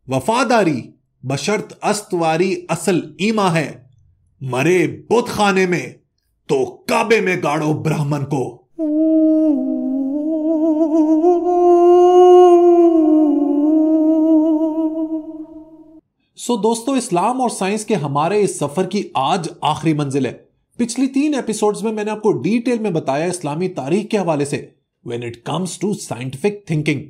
वफादारी बशर्त अस्तवारी असल ईमा है, मरे बुत खाने में तो काबे में गाड़ो ब्राह्मण को। दोस्तों, इस्लाम और साइंस के हमारे इस सफर की आज आखिरी मंजिल है। पिछली 3 एपिसोड्स में मैंने आपको डिटेल में बताया इस्लामी तारीख के हवाले से when it comes to scientific thinking.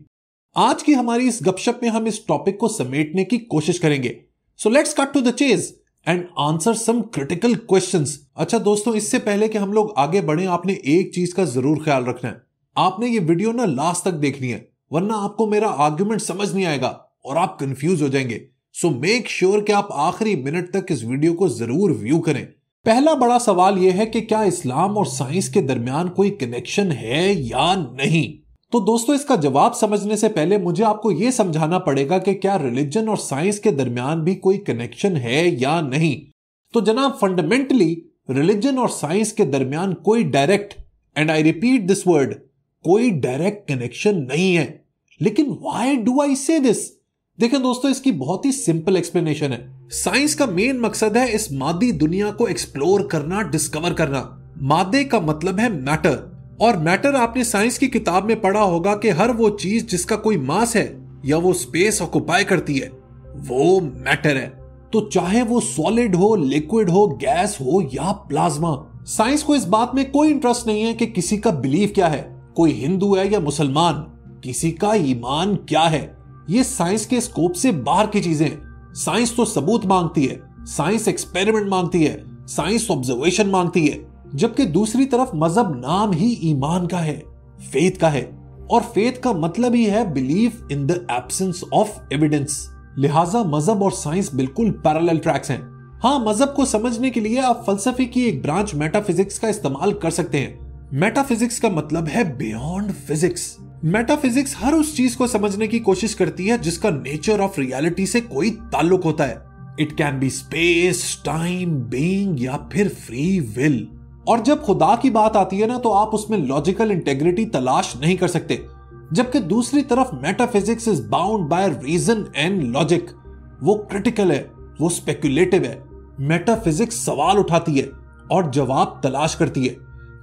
आज की हमारी इस गपशप में हम इस टॉपिक को समेटने की कोशिश करेंगे। So let's cut to the chase and answer some critical questions. अच्छा दोस्तों, इससे पहले कि हम लोग आगे बढ़ें, आपने एक चीज का जरूर ख्याल रखना है। आपने ये वीडियो ना लास्ट तक देखनी है, वरना आपको मेरा आर्ग्यूमेंट समझ नहीं आएगा और आप कंफ्यूज हो जाएंगे। सो मेक श्योर कि आप आखिरी मिनट तक इस वीडियो को जरूर व्यू करें। पहला बड़ा सवाल यह है कि क्या इस्लाम और साइंस के दरमियान कोई कनेक्शन है या नहीं। तो दोस्तों, इसका जवाब समझने से पहले मुझे आपको यह समझाना पड़ेगा कि क्या रिलीजन और साइंस के दरमियान भी कोई कनेक्शन है या नहीं। तो जनाब, फंडामेंटली रिलीजन और साइंस के दरमियान कोई direct, and I repeat this word, कोई डायरेक्ट कनेक्शन नहीं है। लेकिन व्हाई डू आई से दिस? देखें दोस्तों, इसकी बहुत ही सिंपल एक्सप्लेनेशन है। साइंस का मेन मकसद है इस मादी दुनिया को एक्सप्लोर करना, डिस्कवर करना। मादे का मतलब है मैटर, और मैटर आपने साइंस की किताब में पढ़ा होगा कि हर वो चीज जिसका कोई मास है या वो स्पेस ऑक्युपाई करती है वो मैटर है। तो चाहे वो सॉलिड हो, लिक्विड हो, गैस हो या प्लाज्मा। साइंस को इस बात में कोई इंटरेस्ट नहीं है कि किसी का बिलीफ क्या है, कोई हिंदू है या मुसलमान, किसी का ईमान क्या है। ये साइंस के स्कोप से बाहर की चीजें हैं। साइंस तो सबूत मांगती है, साइंस एक्सपेरिमेंट मांगती है, साइंस ऑब्जर्वेशन मांगती है, जबकि दूसरी तरफ मजहब नाम ही ईमान का है, फेथ का है, और फेथ का मतलब ही है belief in the absence of evidence. लिहाजा मजहब और साइंस बिल्कुल पैरेलल ट्रैक्स हैं। हाँ, मजहब को समझने के लिए आप फलसफे की एक ब्रांच मेटाफिजिक्स का इस्तेमाल कर सकते हैं। मेटाफिजिक्स का मतलब है बियॉन्ड फिजिक्स। मेटाफिजिक्स हर उस चीज को समझने की कोशिश करती है जिसका नेचर ऑफ रियलिटी से कोई ताल्लुक होता है। It can be space, time, being या फिर फ्री विल। और जब खुदा की बात आती है ना, तो आप उसमें लॉजिकल इंटेग्रिटी तलाश नहीं कर सकते, जबकि दूसरी तरफ metaphysics is bound by reason and logic. वो क्रिटिकल है, वो स्पेक्युलेटिव है। मेटाफिजिक्स सवाल उठाती है और जवाब तलाश करती है,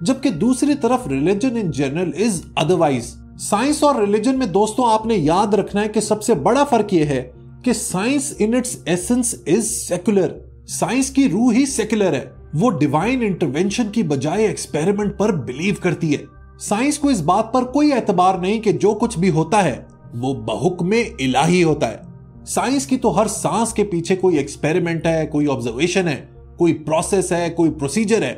जबकि दूसरी तरफ religion in general is otherwise. Science और रिलीजन में दोस्तों आपने याद रखना है कि सबसे बड़ा फर्क यह है कि science in its essence is secular. Science की रूह ही सेक्युलर है। वो डिवाइन इंटरवेंशन की बजाय एक्सपेरिमेंट पर बिलीव करती है। साइंस को इस बात पर कोई एतबार नहीं कि जो कुछ भी होता है वो बहुक्मे इलाही होता है। साइंस की तो हर सांस के पीछे कोई एक्सपेरिमेंट है, कोई ऑब्जर्वेशन है, कोई प्रोसेस है, कोई प्रोसीजर है,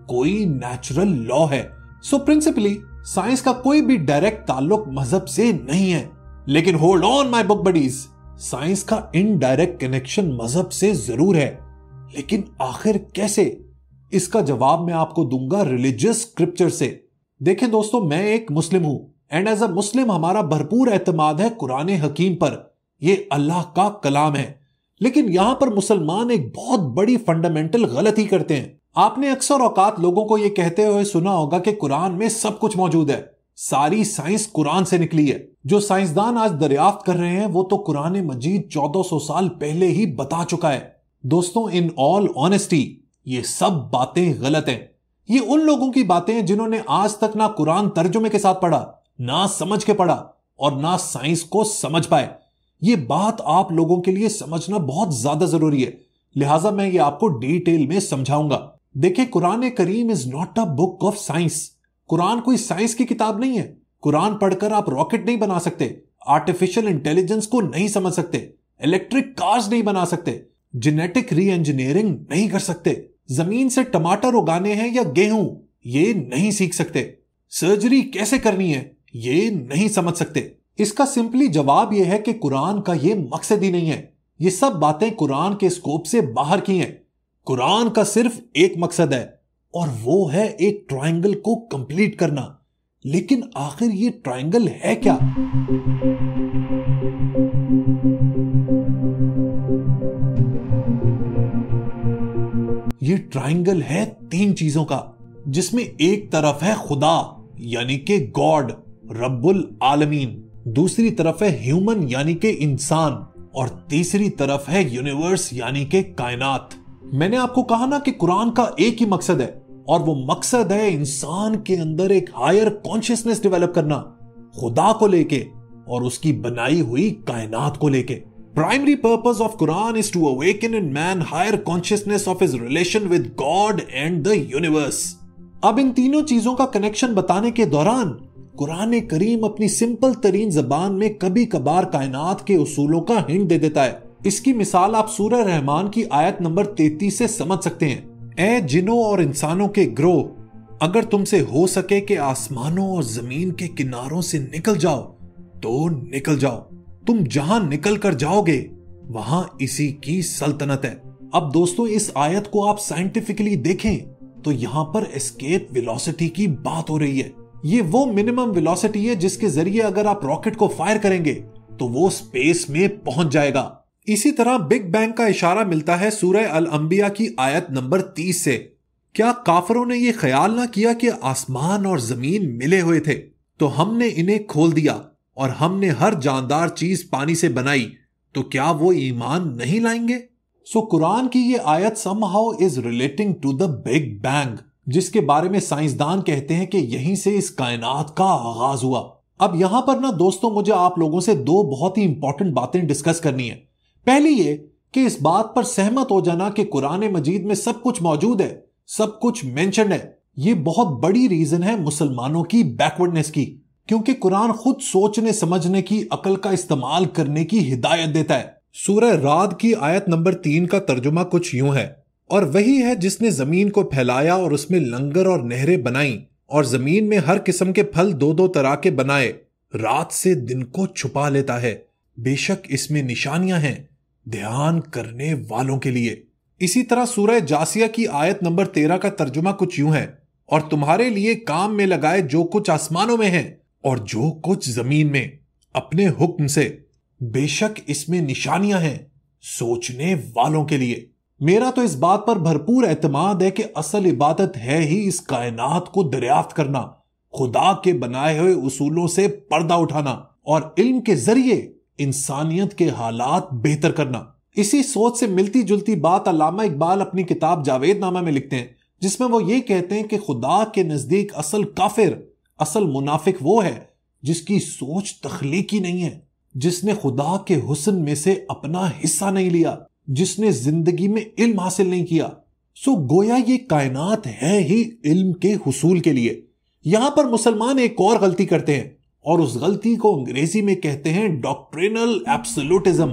कोई नेचुरल लॉ है। सो प्रिंसिपली साइंस का कोई भी डायरेक्ट ताल्लुक मजहब से नहीं है। लेकिन hold on my book buddies, science का इनडायरेक्ट कनेक्शन मजहब से जरूर है। लेकिन आखिर कैसे? इसका जवाब मैं आपको दूंगा रिलीजियस स्क्रिप्चर से। देखें दोस्तों, मैं एक मुस्लिम हूं एंड एज अ मुस्लिम हमारा भरपूर एतमाद है कुरान हकीम पर। यह अल्लाह का कलाम है। लेकिन यहां पर मुसलमान एक बहुत बड़ी फंडामेंटल गलती करते हैं। आपने अक्सर औकात लोगों को यह कहते हुए सुना होगा कि कुरान में सब कुछ मौजूद है, सारी साइंस कुरान से निकली है। जो साइंसदान आज दरियाफ्त कर रहे हैं वो तो कुरान मजीद 1400 साल पहले ही बता चुका है। दोस्तों, इन ऑल ऑनेस्टी ये सब बातें गलत हैं। ये उन लोगों की बातें हैं जिन्होंने आज तक ना कुरान तर्जुमे के साथ पढ़ा, ना समझ के पढ़ा और ना साइंस को समझ पाए। ये बात आप लोगों के लिए समझना बहुत ज्यादा जरूरी है, लिहाजा मैं ये आपको डिटेल में समझाऊंगा। देखिए, Quran Karim is not a book of science. Quran कोई साइंस की किताब नहीं है। कुरान पढ़कर आप रॉकेट नहीं बना सकते, आर्टिफिशियल इंटेलिजेंस को नहीं समझ सकते, इलेक्ट्रिक कार्स नहीं बना सकते, जेनेटिक री इंजीनियरिंग नहीं कर सकते, जमीन से टमाटर उगाने हैं या गेहूं ये नहीं सीख सकते, सर्जरी कैसे करनी है ये नहीं समझ सकते। इसका सिंपली जवाब यह है कि कुरान का ये मकसद ही नहीं है। ये सब बातें कुरान के स्कोप से बाहर की हैं। कुरान का सिर्फ एक मकसद है और वो है एक ट्रायंगल को कंप्लीट करना। लेकिन आखिर ये ट्रायंगल है क्या? ये ट्रायंगल है 3 चीजों का, जिसमें एक तरफ है खुदा यानी कि गॉड, रब्बुल आलमीन, दूसरी तरफ है ह्यूमन यानी कि इंसान, और तीसरी तरफ है यूनिवर्स यानी के कायनात। मैंने आपको कहा ना कि कुरान का एक ही मकसद है, और वो मकसद है इंसान के अंदर एक हायर कॉन्शियसनेस डेवलप करना, खुदा को लेके और उसकी बनाई हुई कायनात को लेके। Primary purpose of Quran is to awaken in man higher consciousness of his relation with God and the universe. अब इन तीनों चीजों का कनेक्शन बताने के दौरान कुरान करीम अपनी सिंपल तरीन जबान में कभी कभार कायनात के उसूलों का हिंट दे देता है। इसकी मिसाल आप सूरह रहमान की आयत नंबर 33 से समझ सकते हैं। ए जिनों और इंसानों के ग्रोह, अगर तुमसे हो सके कि आसमानों और जमीन के किनारों से निकल जाओ तो निकल जाओ, तुम जहां निकल कर जाओगे वहां इसी की सल्तनत है। अब दोस्तों, इस आयत को आप साइंटिफिकली देखें तो यहां पर एस्केप वेलोसिटी की बात हो रही है। ये वो मिनिमम वेलोसिटी है जिसके जरिए अगर आप रॉकेट को फायर करेंगे तो वो स्पेस में पहुंच जाएगा। इसी तरह बिग बैंग का इशारा मिलता है सूरह अल अंबिया की आयत नंबर 30 से। क्या काफरों ने यह ख्याल ना किया कि आसमान और जमीन मिले हुए थे, तो हमने इन्हें खोल दिया और हमने हर जानदार चीज पानी से बनाई, तो क्या वो ईमान नहीं लाएंगे? सो कुरान की ये आयत somehow is relating to the big bang, जिसके बारे में साइंसदान कहते हैं कि यहीं से इस कायनात का आगाज हुआ। अब यहां पर ना दोस्तों, मुझे आप लोगों से दो बहुत ही इंपॉर्टेंट बातें डिस्कस करनी है। पहली ये कि इस बात पर सहमत हो जाना कि कुरान मजीद में सब कुछ मौजूद है, सब कुछ मेंशन है। ये बहुत बड़ी रीजन है मुसलमानों की बैकवर्डनेस की, क्योंकि कुरान खुद सोचने समझने की अकल का इस्तेमाल करने की हिदायत देता है। सूरह राद की आयत नंबर 3 का तर्जुमा कुछ यूं है, और वही है जिसने जमीन को फैलाया और उसमें लंगर और नहरें बनाई, और जमीन में हर किस्म के फल दो दो तरह के बनाए, रात से दिन को छुपा लेता है। बेशक इसमें निशानियां हैं ध्यान करने वालों के लिए। इसी तरह सूरह जासिया की आयत नंबर 13 का तर्जुमा कुछ यूं है, और तुम्हारे लिए काम में लगाए जो कुछ आसमानों में है और जो कुछ जमीन में अपने हुक्म से, बेशक इसमें निशानियां हैं सोचने वालों के लिए। मेरा तो इस बात पर भरपूर एतमाद है कि असल इबादत है ही इस कायनात को दरियाफ्त करना, खुदा के बनाए हुए उसूलों से पर्दा उठाना और इल्म के जरिए इंसानियत के हालात बेहतर करना। इसी सोच से मिलती जुलती बात अल्लामा इकबाल अपनी किताब जावेदनामा में लिखते हैं, जिसमें वो ये कहते हैं कि खुदा के नजदीक असल काफिर, असल मुनाफिक वो है जिसकी सोच तख्लीकी नहीं है, जिसने खुदा के हुस्न में से अपना हिस्सा नहीं लिया, जिसने जिंदगी में इल्म हासिल नहीं किया। सो गोया ये कायनात है ही इल्म के हुसूल के लिए। यहां पर मुसलमान एक और गलती करते हैं, और उस गलती को अंग्रेजी में कहते हैं डॉक्ट्रिनल एब्सोल्यूटिज्म।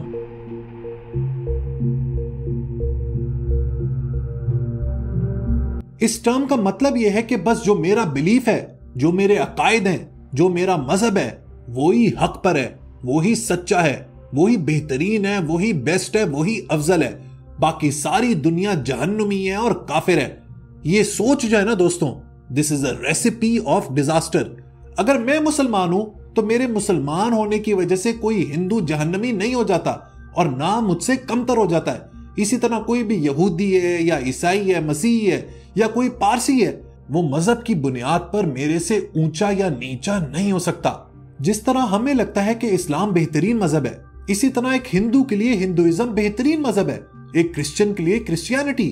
इस टर्म का मतलब यह है कि बस जो मेरा बिलीफ है, जो मेरे अकायद हैं, जो मेरा मजहब है, वो ही हक पर है, वो ही सच्चा है, वो ही बेहतरीन है, वो ही बेस्ट है, वो ही अफजल है, बाकी सारी दुनिया जहन्नुमी है और काफिर है। ये सोच जो है ना दोस्तों, this is a recipe of disaster. अगर मैं मुसलमान हूं तो मेरे मुसलमान होने की वजह से कोई हिंदू जहन्नमी नहीं हो जाता और ना मुझसे कमतर हो जाता है। इसी तरह कोई भी यहूदी है या ईसाई है, मसीही है या कोई पारसी है, वो मजहब की बुनियाद पर मेरे से ऊंचा या नीचा नहीं हो सकता। जिस तरह हमें लगता है कि इस्लाम बेहतरीन मजहब है, इसी तरह एक हिंदू के लिए हिंदुइज्म बेहतरीन मजहब है, एक क्रिश्चियन के लिए क्रिश्चियनिटी,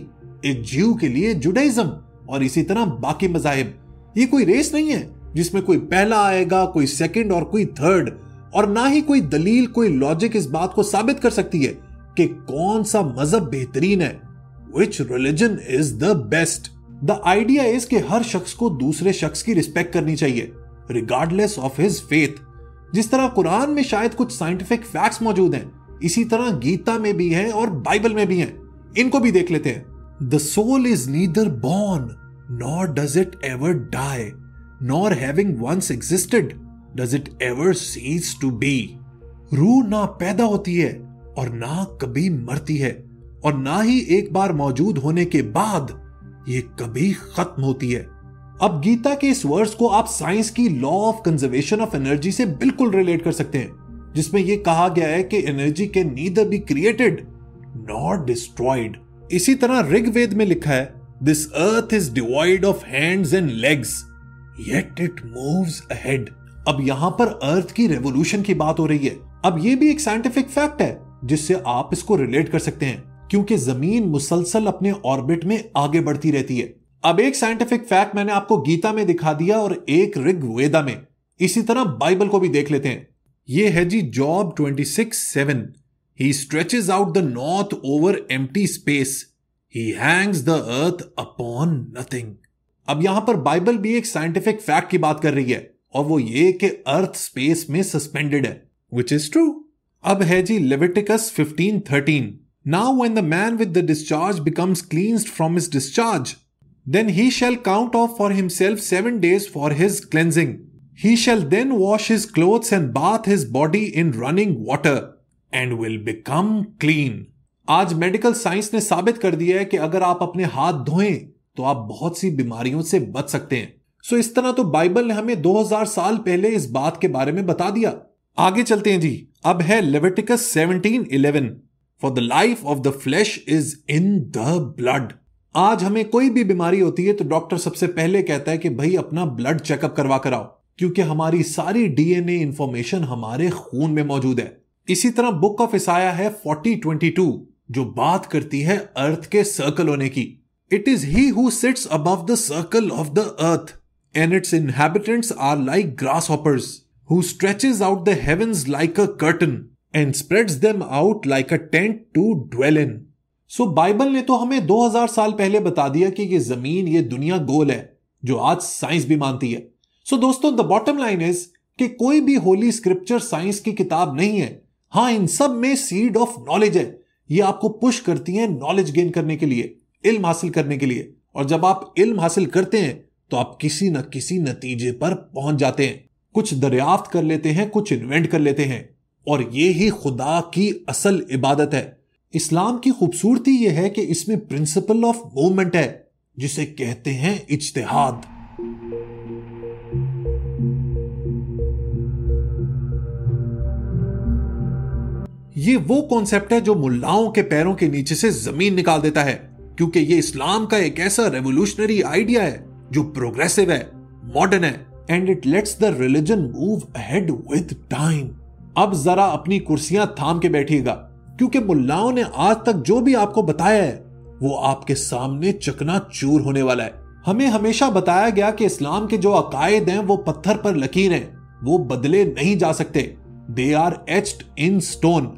एक ज्यू के लिए जुडाइज्म, और इसी तरह बाकी मजाहिब। ये कोई रेस नहीं है जिसमें कोई पहला आएगा, कोई सेकंड और कोई थर्ड, और ना ही कोई दलील, कोई लॉजिक इस बात को साबित कर सकती है कि कौन सा मजहब बेहतरीन है, which religion is the best। The idea is कि हर शख्स को दूसरे शख्स की रिस्पेक्ट करनी चाहिए regardless of his faith। जिस तरह कुरान में शायद कुछ साइंटिफिक फैक्ट्स मौजूद हैं, इसी तरह गीता में भी हैं और बाइबल में भी हैं। इनको भी देख लेते हैं। The soul is neither born nor does it ever die, nor having once existed does it ever cease to be। रूह ना पैदा होती है और ना कभी मरती है, और ना ही एक बार मौजूद होने के बाद ये कभी खत्म होती है। अब गीता के इस वर्स को आप साइंस की law of conservation of energy से बिल्कुल रिलेट कर सकते हैं, जिसमें यह कहा गया है कि energy can neither be created nor destroyed. इसी तरह ऋग्वेद में लिखा है, this earth is devoid of hands and legs yet it moves ahead. अब यहां पर अर्थ की रेवोल्यूशन की बात हो रही है। अब यह भी एक साइंटिफिक फैक्ट है, जिससे आप इसको रिलेट कर सकते हैं, क्योंकि जमीन मुसलसल अपने ऑर्बिट में आगे बढ़ती रहती है। अब एक साइंटिफिक फैक्ट मैंने आपको गीता में दिखा दिया और एक ऋग्वेदा में, इसी तरह बाइबल को भी देख लेते हैं। ये है जी job 26:7। He stretches out the north over empty space. He hangs the earth upon nothing. अब यहां पर बाइबल भी एक साइंटिफिक फैक्ट की बात कर रही है, और वो ये कि अर्थ स्पेस में सस्पेंडेड है, which is true. अब है जी Leviticus 15:13. Now when the man with the discharge becomes cleansed from his discharge, then he shall count off for himself 7 days for his cleansing. He shall then wash his clothes and bath his body in running water. And will become clean. आज medical science ने साबित कर दिया है कि अगर आप अपने हाथ धोएं तो आप बहुत सी बीमारियों से बच सकते हैं। सो इस तरह तो बाइबल ने हमें 2000 साल पहले इस बात के बारे में बता दिया। आगे चलते हैं जी। अब है Leviticus 17:11। For the life of the flesh is in the blood. आज हमें कोई भी बीमारी होती है तो डॉक्टर सबसे पहले कहता है कि भाई अपना ब्लड चेकअप करवा कर आओ, क्योंकि हमारी सारी डीएनए इंफॉर्मेशन हमारे खून में मौजूद है। इसी तरह बुक ऑफ इसाया है 40:22, जो बात करती है अर्थ के सर्कल होने की। It is he who sits above the circle of the earth and its inhabitants are like grasshoppers who stretches out the heavens like a curtain and spreads them out like a tent to dwell in. So Bible ने तो हमें 2000 साल पहले बता दिया कि ये जमीन, ये दुनिया गोल है, जो आज साइंस भी मानती है। सो दोस्तों, द बॉटम लाइन इज कि कोई भी होली स्क्रिप्चर साइंस की किताब नहीं है। हाँ, इन सब में सीड ऑफ नॉलेज है। ये आपको पुश करती हैं नॉलेज गेन करने के लिए, इल्म हासिल करने के लिए, और जब आप इल्म हासिल करते हैं तो आप किसी न किसी नतीजे पर पहुंच जाते हैं। कुछ दरियाफ्त कर लेते हैं, कुछ इन्वेंट कर लेते हैं, और ये ही खुदा की असल इबादत है। इस्लाम की खूबसूरती यह है कि इसमें प्रिंसिपल ऑफ मूवमेंट है, जिसे कहते हैं इज्तिहाद। ये वो कॉन्सेप्ट है जो मुल्लाओं के पैरों के नीचे से जमीन निकाल देता है, क्योंकि ये इस्लाम का एक ऐसा रेवोल्यूशनरी आइडिया है जो प्रोग्रेसिव है, मॉडर्न है, and it let's the religion move ahead with time. अब जरा अपनी कुर्सियां थाम के बैठिएगा, क्योंकि मुल्लाओं ने आज तक जो भी आपको बताया है वो आपके सामने चकनाचूर होने वाला है। हमें हमेशा बताया गया कि इस्लाम के जो अकायद हैं वो पत्थर पर लकीर हैं, वो बदले नहीं जा सकते। They are etched in stone.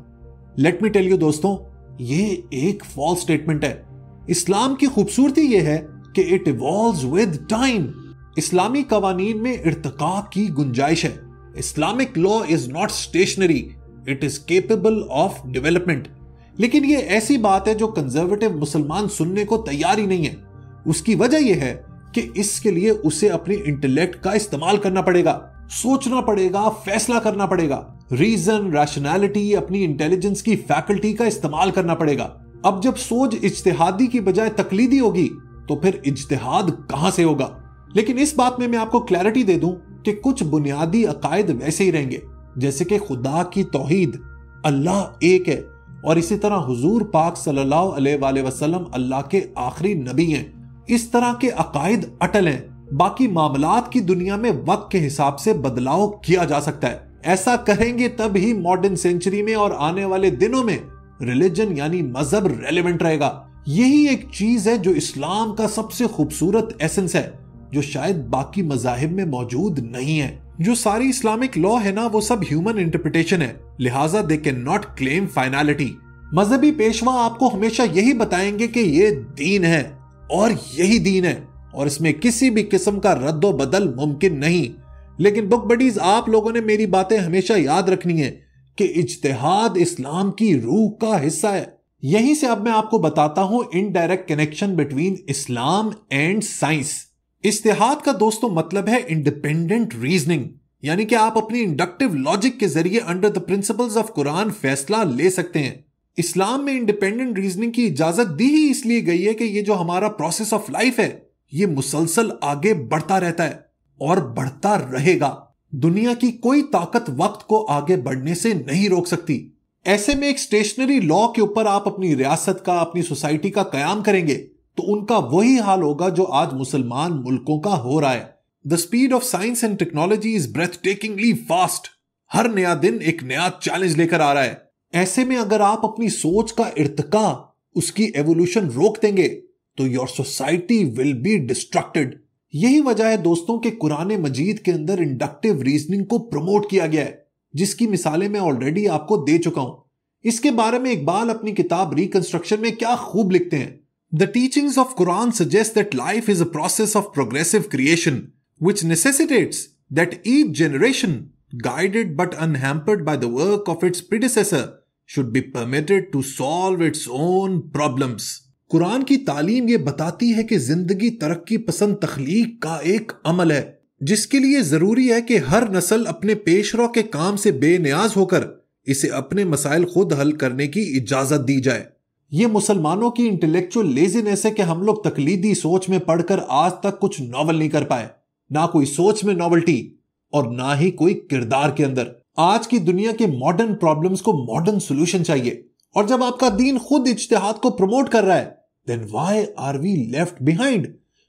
Let me tell you दोस्तों, ये एक फॉल्स स्टेटमेंट है। इस्लाम की खूबसूरती ये है कि इट इवॉल्व्स विद टाइम। इस्लामी कवानीन में इर्तिका की गुंजाइश है। Islamic law is not stationary, it is capable of development. लेकिन ये ऐसी बात है जो कंजर्वेटिव मुसलमान सुनने को तैयार ही नहीं है। उसकी वजह यह है कि इसके लिए उसे अपने इंटेलेक्ट का इस्तेमाल करना पड़ेगा, सोचना पड़ेगा, फैसला करना पड़ेगा, रीजन, रैशनैलिटी, अपनी इंटेलिजेंस की फैकल्टी का इस्तेमाल करना पड़ेगा। अब जब सोच इज्तिहादी की बजाय तकलीदी होगी तो फिर इज्तिहाद कहां से होगा? लेकिन इस बात में मैं आपको क्लैरिटी दे दूं कि कुछ बुनियादी अकायद वैसे ही रहेंगे, जैसे कि खुदा की तौहीद, अल्लाह एक है, और इसी तरह हुजूर पाक सल्लल्लाहु अलैहि वसल्लम अल्लाह के आखिरी नबी हैं। इस तरह के अकायद अटल हैं। बाकी मामलात की दुनिया में वक्त के हिसाब से बदलाव किया जा सकता है। ऐसा करेंगे तब ही मॉडर्न सेंचुरी में और आने वाले दिनों में रिलीजन यानी मजहब रेलेवेंट रहेगा। यही एक चीज है जो इस्लाम का सबसे खूबसूरत एसेंस है, जो शायद बाकी मजाहिब में मौजूद नहीं है। जो सारी इस्लामिक लॉ है ना, वो सब ह्यूमन इंटरप्रिटेशन है, लिहाजा they can not claim finality. मजहबी पेशवा आपको हमेशा यही बताएंगे कि ये दीन है और यही दीन है, और इसमें किसी भी किस्म का रद्दो बदल मुमकिन नहीं। लेकिन बुक बडीज, आप लोगों ने मेरी बातें हमेशा याद रखनी है कि इज्तिहाद इस्लाम की रूह का हिस्सा है। यहीं से अब मैं आपको बताता हूं indirect connection between Islam and science. इज्तिहाद का दोस्तों मतलब है इंडिपेंडेंट रीजनिंग, यानी कि आप अपनी इंडक्टिव लॉजिक के जरिए under the principles of Quran फैसला ले सकते हैं। इस्लाम में इंडिपेंडेंट रीजनिंग की इजाजत दी ही इसलिए गई है कि ये जो हमारा प्रोसेस ऑफ लाइफ है ये मुसलसल आगे बढ़ता रहता है और बढ़ता रहेगा। दुनिया की कोई ताकत वक्त को आगे बढ़ने से नहीं रोक सकती। ऐसे में एक स्टेशनरी लॉ के ऊपर आप अपनी रियासत का, अपनी सोसाइटी का कयाम करेंगे तो उनका वही हाल होगा जो आज मुसलमान मुल्कों का हो रहा है। The speed of science and technology is breathtakingly fast. हर नया दिन एक नया चैलेंज लेकर आ रहा है। ऐसे में अगर आप अपनी सोच का इर्तिका, उसकी एवोल्यूशन रोक देंगे तो your society will be distracted. यही वजह है दोस्तों कि कुरान मजीद के अंदर इंडक्टिव रीजनिंग को प्रमोट किया गया है, जिसकी मिसालें मैं ऑलरेडी आपको दे चुका हूं। इसके बारे में इकबाल अपनी किताब रिकंस्ट्रक्शन में क्या खूब लिखते हैं। The teachings of Quran suggest that life is a process of progressive creation which necessitates that each generation guided but unhampered by the work of its predecessor should be permitted to solve its own problems। Quran की तालीम ये बताती है कि जिंदगी तरक्की पसंद तख्लीक का एक अमल है, जिसके लिए जरूरी है कि हर नस्ल अपने पेशरो के काम से बेनियाज होकर इसे अपने मसाइल खुद हल करने की इजाजत दी जाए। ये मुसलमानों की इंटेलेक्चुअल लेजीनेस है कि हम लोग तकलीदी सोच में पढ़कर आज तक कुछ नॉवल नहीं कर पाए, ना कोई सोच में नॉवल्टी और ना ही कोई किरदार के अंदर। आज की दुनिया के मॉडर्न प्रॉब्लम्स को मॉडर्न सॉल्यूशन चाहिए, और जब आपका दीन खुद इज्तिहाद को प्रमोट कर रहा है, then why are we left behind.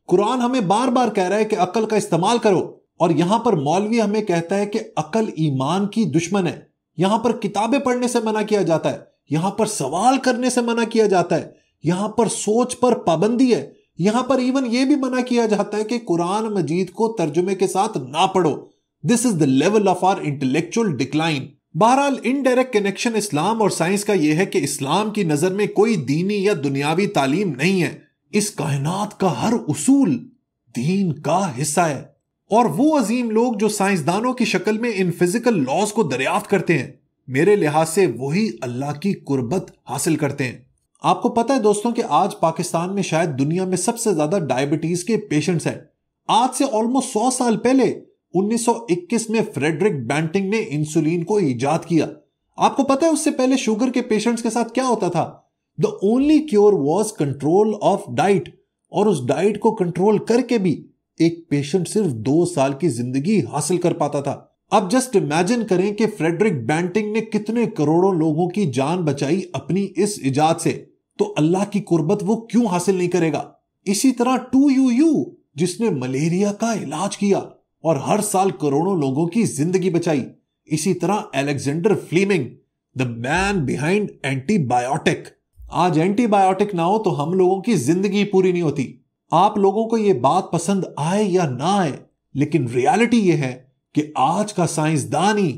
कुरान हमें बार बार कह रहा है कि अकल का इस्तेमाल करो, और यहां पर मौलवी हमें कहता है कि अकल ईमान की दुश्मन है। यहां पर किताबें पढ़ने से मना किया जाता है, यहां पर सवाल करने से मना किया जाता है, यहां पर सोच पर पाबंदी है, यहां पर इवन यह भी मना किया जाता है कि कुरान मजीद को तर्जुमे के साथ ना पढ़ो। This is the level of our intellectual decline. बहरहाल इनडायरेक्ट कनेक्शन इस्लाम और साइंस का यह है कि इस्लाम की नजर में कोई दीनी या दुनियावी तालीम नहीं है। इस कायनात का हर उसूल दीन का हिस्सा है, और वो अजीम लोग जो साइंसदानों की शक्ल में इन फिजिकल लॉज को दरियाफ्त करते हैं, मेरे लिहाज से वही अल्लाह की कुर्बत हासिल करते हैं। आपको पता है दोस्तों कि आज पाकिस्तान में शायद दुनिया में सबसे ज्यादा डायबिटीज के पेशेंट्स हैं। आज से ऑलमोस्ट 100 साल पहले 1921 में फ्रेडरिक बैंटिंग ने इंसुलिन को इजाद किया। आपको पता है उससे पहले शुगर के पेशेंट्स के साथ क्या होता था? The only cure was control of diet, और उस डाइट को कंट्रोल करके भी एक पेशेंट सिर्फ 2 साल की जिंदगी हासिल कर पाता था। अब जस्ट इमेजिन करें कि फ्रेडरिक बैंटिंग ने कितने करोड़ों लोगों की जान बचाई अपनी इस इजाद से, तो अल्लाह की कुर्बत वो क्यों हासिल नहीं करेगा? इसी तरह 2UU जिसने मलेरिया का इलाज किया और हर साल करोड़ों लोगों की जिंदगी बचाई, इसी तरह Alexander Fleming, the man behind antibiotic. आज एंटीबायोटिक ना हो तो हम लोगों की जिंदगी पूरी नहीं होती। आप लोगों को यह बात पसंद आए या ना आए, लेकिन रियलिटी यह है कि आज का साइंसदान ही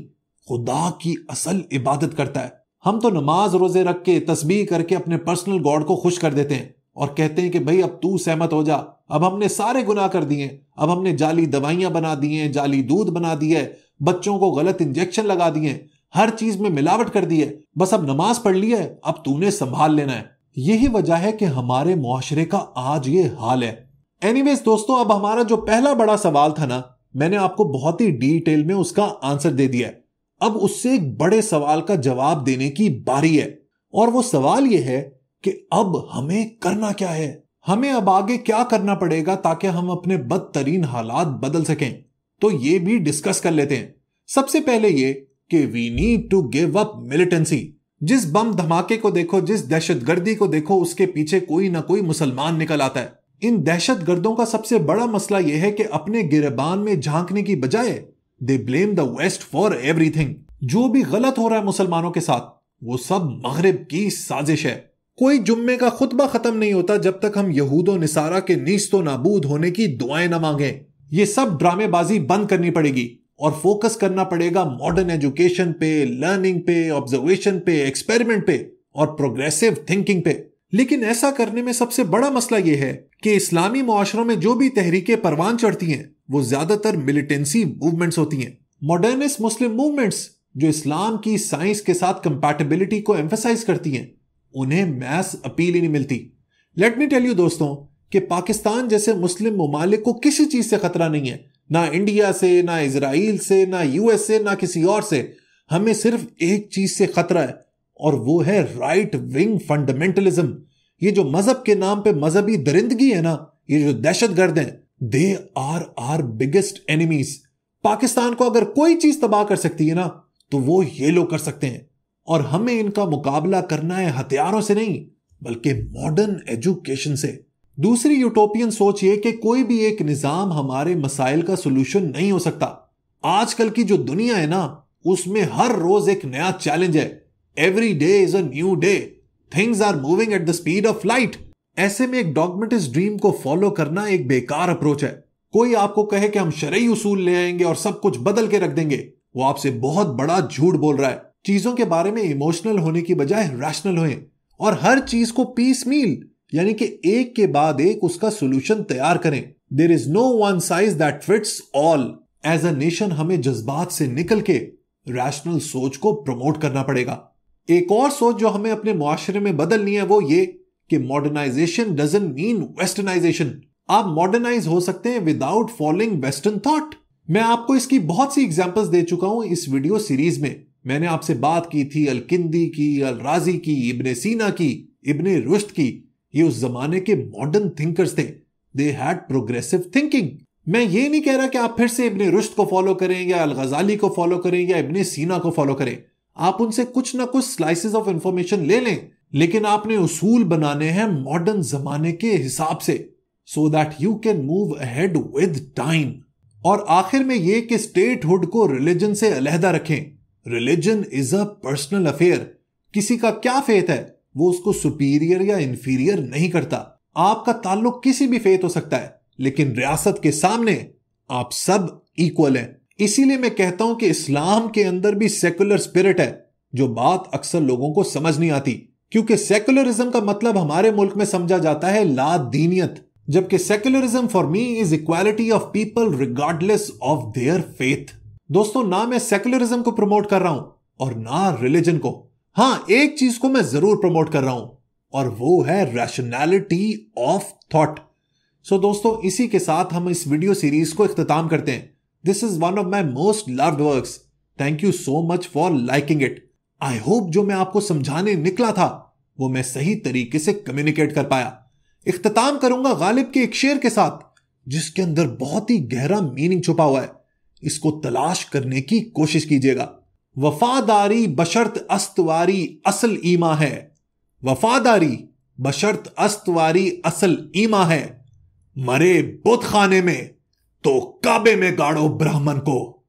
खुदा की असल इबादत करता है। हम तो नमाज रोजे रख के तस्बीह करके अपने पर्सनल गॉड को खुश कर देते हैं और कहते हैं कि भाई अब तू सहमत हो जा, अब हमने सारे गुनाह कर दिए, अब हमने जाली दवाइयां बना दी हैं, जाली दूध बना दिया है, बच्चों को गलत इंजेक्शन लगा दिए, हर चीज में मिलावट कर दी है, बस अब नमाज पढ़ ली है, अब तूने संभाल लेना है। यही वजह है कि हमारे मुआशरे का आज ये हाल है। एनीवेज दोस्तों, अब हमारा जो पहला बड़ा सवाल था ना, मैंने आपको बहुत ही डिटेल में उसका आंसर दे दिया है। अब उससे एक बड़े सवाल का जवाब देने की बारी है, और वो सवाल यह है कि अब हमें करना क्या है, हमें अब आगे क्या करना पड़ेगा ताकि हम अपने बदतरीन हालात बदल सकें। तो ये भी डिस्कस कर लेते हैं। सबसे पहले ये कि we need to give up militancy. जिस बम धमाके को देखो, जिस दहशतगर्दी को देखो, उसके पीछे कोई ना कोई मुसलमान निकल आता है। इन दहशतगर्दों का सबसे बड़ा मसला यह है कि अपने गिरबान में झांकने की बजाय they blame the west for everything. जो भी गलत हो रहा है मुसलमानों के साथ, वो सब मगरिब की साजिश है। कोई जुम्मे का खुतबा खत्म नहीं होता जब तक हम यहूदो निसारा के नीस्तो नाबूद होने की दुआएं न मांगे। ये सब ड्रामेबाजी बंद करनी पड़ेगी और फोकस करना पड़ेगा मॉडर्न एजुकेशन पे, लर्निंग पे, ऑब्जर्वेशन पे, एक्सपेरिमेंट पे और प्रोग्रेसिव थिंकिंग पे। लेकिन ऐसा करने में सबसे बड़ा मसला यह है कि इस्लामी मुआशरों में जो भी तहरीकें परवान चढ़ती हैं, वो ज्यादातर मिलिटेंसी मूवमेंट्स होती हैं। मॉडर्निस्ट मुस्लिम मूवमेंट्स जो इस्लाम की साइंस के साथ कंपैटिबिलिटी को एम्फेसाइज करती हैं, उन्हें मैस अपील ही नहीं मिलती। लेट मी टेल यू दोस्तों कि पाकिस्तान जैसे मुस्लिम मुमालिक को किसी चीज से खतरा नहीं है, ना इंडिया से, ना इजराइल से, ना यूएस से, ना किसी और से। हमें सिर्फ एक चीज से खतरा है, और वो है राइट विंग फंडामेंटलिज्म। ये जो मजहब के नाम पे मजहबी दरिंदगी है ना, ये जो दहशतगर्द हैं, they are our biggest enemies. Pakistan को अगर कोई चीज तबाह कर सकती है ना, तो वो ये लोग कर सकते हैं, और हमें इनका मुकाबला करना है हथियारों से नहीं, बल्कि मॉडर्न एजुकेशन से। दूसरी यूटोपियन सोच ये कि कोई भी एक निजाम हमारे मसाइल का सोल्यूशन नहीं हो सकता। आजकल की जो दुनिया है ना, उसमें हर रोज एक नया चैलेंज है। Every day is a new day, things are moving at the speed of light. ऐसे में एक डॉगमेटिस्ट ड्रीम को फॉलो करना एक बेकार अप्रोच है। कोई आपको कहे कि हम शरई उसूल ले आएंगे और सब कुछ बदल के रख देंगे, वो आपसे बहुत बड़ा झूठ बोल रहा है। चीजों के बारे में इमोशनल होने की बजाय रैशनल होएं और हर चीज को पीस मील यानी कि एक के बाद एक उसका सोल्यूशन तैयार करें। There is no one size that fits all. As a nation हमें जज्बात से निकल के रैशनल सोच को प्रमोट करना पड़ेगा। एक और सोच जो हमें अपने मुआशरे में बदलनी है वो ये कि मॉडर्नाइजेशन डजंट मीन वेस्टर्नाइजेशन। आप मॉडर्नाइज हो सकते हैं विदाउट फॉलोइंग वेस्टर्न थॉट। मैं आपको इसकी बहुत सी एग्जांपल्स दे चुका हूं इस वीडियो सीरीज में। मैंने आपसे बात की थी अल किंदी की, अल राजी की, इब्ने सीना की, इब्ने रुश्द की। ये उस जमाने के मॉडर्न थिंकर्स थे। They had progressive thinking. मैं ये नहीं कह रहा कि आप फिर से इब्ने रुश्द को फॉलो करें या अल गजाली को फॉलो करें या इब्ने सीना को फॉलो करें। आप उनसे कुछ ना कुछ स्लाइसेस ऑफ इंफॉर्मेशन ले लें, लेकिन आपने उसूल बनाने हैं मॉडर्न जमाने के हिसाब से, so that you can move ahead with time. और आखिर में यह कि स्टेटहुड को रिलीजन से अलहदा रखें। Religion is a personal affair. किसी का क्या फेथ है वो उसको सुपीरियर या इंफीरियर नहीं करता। आपका ताल्लुक किसी भी फेथ हो सकता है, लेकिन रियासत के सामने आप सब इक्वल हैं। इसीलिए मैं कहता हूं कि इस्लाम के अंदर भी सेकुलर स्पिरिट है, जो बात अक्सर लोगों को समझ नहीं आती। क्योंकि सेकुलरिज्म का मतलब हमारे मुल्क में समझा जाता है ला दीनियत, जबकि secularism for me is equality of people regardless of their faith. दोस्तों, ना मैं सेकुलरिज्म को प्रमोट कर रहा हूं और ना रिलीजन को। हां, एक चीज को मैं जरूर प्रमोट कर रहा हूं और वो है रैशनैलिटी ऑफ थॉट। सो दोस्तों, इसी के साथ हम इस वीडियो सीरीज को इख्तिताम करते हैं। This is one of my most loved works. Thank you so much for liking it. I hope जो मैं आपको समझाने निकला था वो मैं सही तरीके से कम्युनिकेट कर पाया। इख्तिताम करूंगा गालिब के एक शेर के साथ, जिसके अंदर बहुत ही गहरा मीनिंग छुपा हुआ है। इसको तलाश करने की कोशिश कीजिएगा। वफादारी बशर्त अस्तवारी असल ईमा है। वफादारी बशर्त अस्तवारी असल ईमा है। मरे बुत खाने में तो काबे में गाड़ो ब्राह्मण को।